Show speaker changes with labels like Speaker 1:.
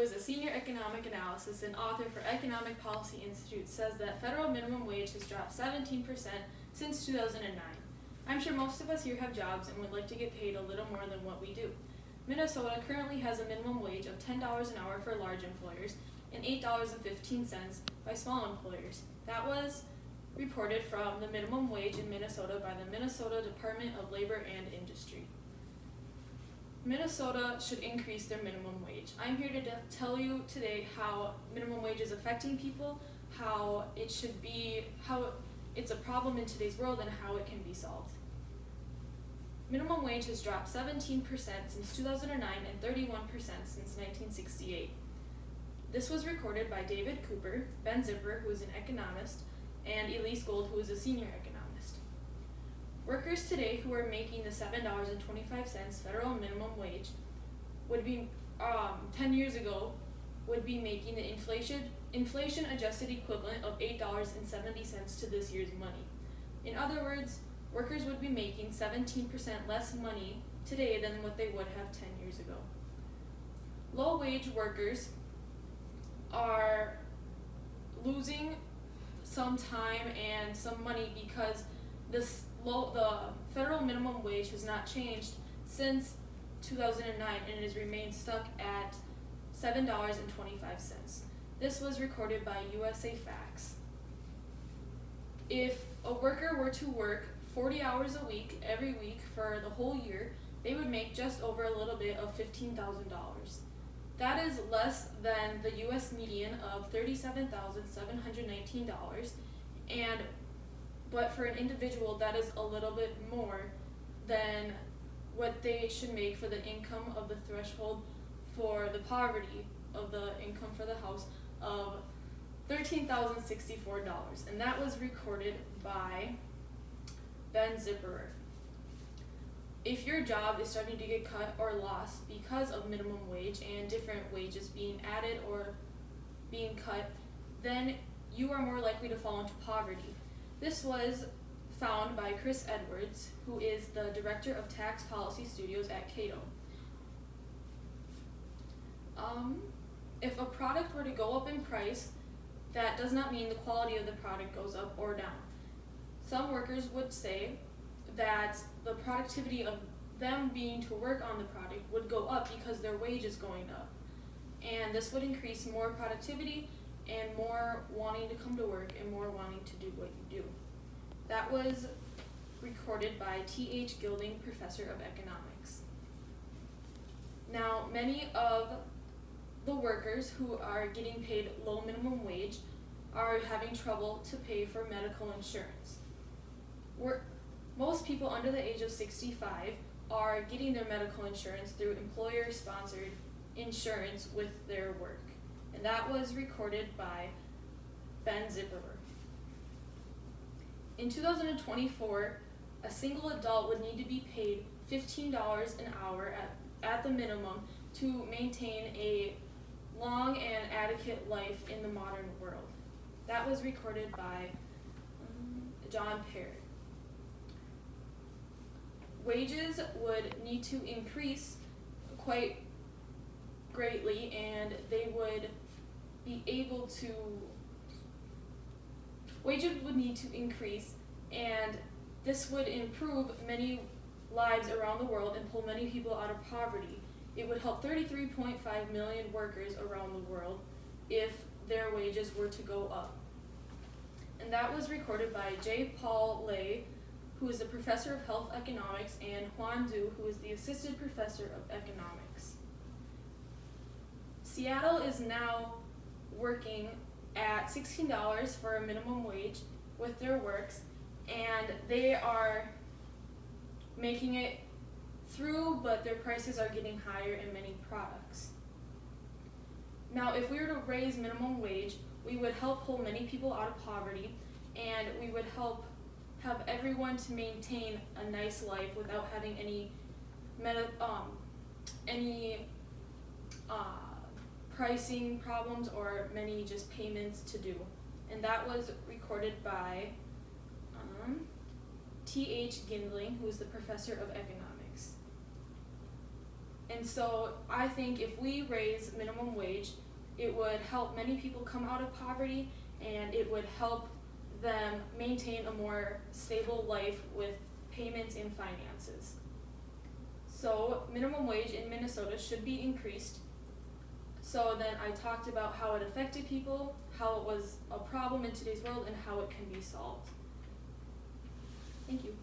Speaker 1: is a senior economic analyst and author for Economic Policy Institute, says that federal minimum wage has dropped 17% since 2009. I'm sure most of us here have jobs and would like to get paid a little more than what we do. Minnesota currently has a minimum wage of $10 an hour for large employers and $8.15 by small employers. That was reported from the minimum wage in Minnesota by the Minnesota Department of Labor and Industry. Minnesota should increase their minimum wage. I'm here to tell you today how minimum wage is affecting people, how it's a problem in today's world, and how it can be solved. Minimum wage has dropped 17% since 2009 and 31% since 1968. This was recorded by David Cooper, Ben Zipper, who is an economist, and Elise Gold, who is a senior economist. Workers today who are making the $7.25 federal minimum wage would be, 10 years ago, would be making the inflation-adjusted equivalent of $8.70 to this year's money. In other words, workers would be making 17% less money today than what they would have 10 years ago. Low-wage workers are losing some time and some money because the federal minimum wage has not changed since 2009 and it has remained stuck at $7.25. This was recorded by USA Facts. If a worker were to work 40 hours a week every week for the whole year, they would make just over a little bit of $15,000. That is less than the U.S. median of $37,719, but for an individual, that is a little bit more than what they should make for the income of the threshold for the poverty of the income for the house of $13,064, and that was recorded by Ben Zipper. If your job is starting to get cut or lost because of minimum wage and different wages being added or being cut, then you are more likely to fall into poverty. This was found by Chris Edwards, who is the Director of Tax Policy Studios at Cato. If a product were to go up in price, that does not mean the quality of the product goes up or down. Some workers would say that the productivity of them being to work on the product would go up because their wage is going up. And this would increase more productivity and more wanting to come to work and more wanting to do what you do. That was recorded by T.H. Gilding, Professor of Economics. Now, many of the workers who are getting paid low minimum wage are having trouble to pay for medical insurance. Most people under the age of 65 are getting their medical insurance through employer-sponsored insurance with their work. And that was recorded by Ben Zipper. In 2024, a single adult would need to be paid $15 an hour at the minimum to maintain a long and adequate life in the modern world. That was recorded by John Parrott. Wages would need to increase quite greatly, and they would be able to, wages would need to increase, and this would improve many lives around the world and pull many people out of poverty. It would help 33.5 million workers around the world if their wages were to go up. And that was recorded by J. Paul Lay, who is the professor of health economics, and Juan Du, who is the assistant professor of economics. Seattle is now working at $16 for a minimum wage with their works, and they are making it through, but their prices are getting higher in many products. Now, if we were to raise minimum wage, we would help pull many people out of poverty, and we would help have everyone to maintain a nice life without having any pricing problems or many just payments to do. And that was recorded by T.H. Gindling, who is the professor of economics. And so I think if we raise minimum wage, it would help many people come out of poverty, and it would help them maintain a more stable life with payments and finances. So minimum wage in Minnesota should be increased. So then I talked about how it affected people, how it was a problem in today's world, and how it can be solved. Thank you.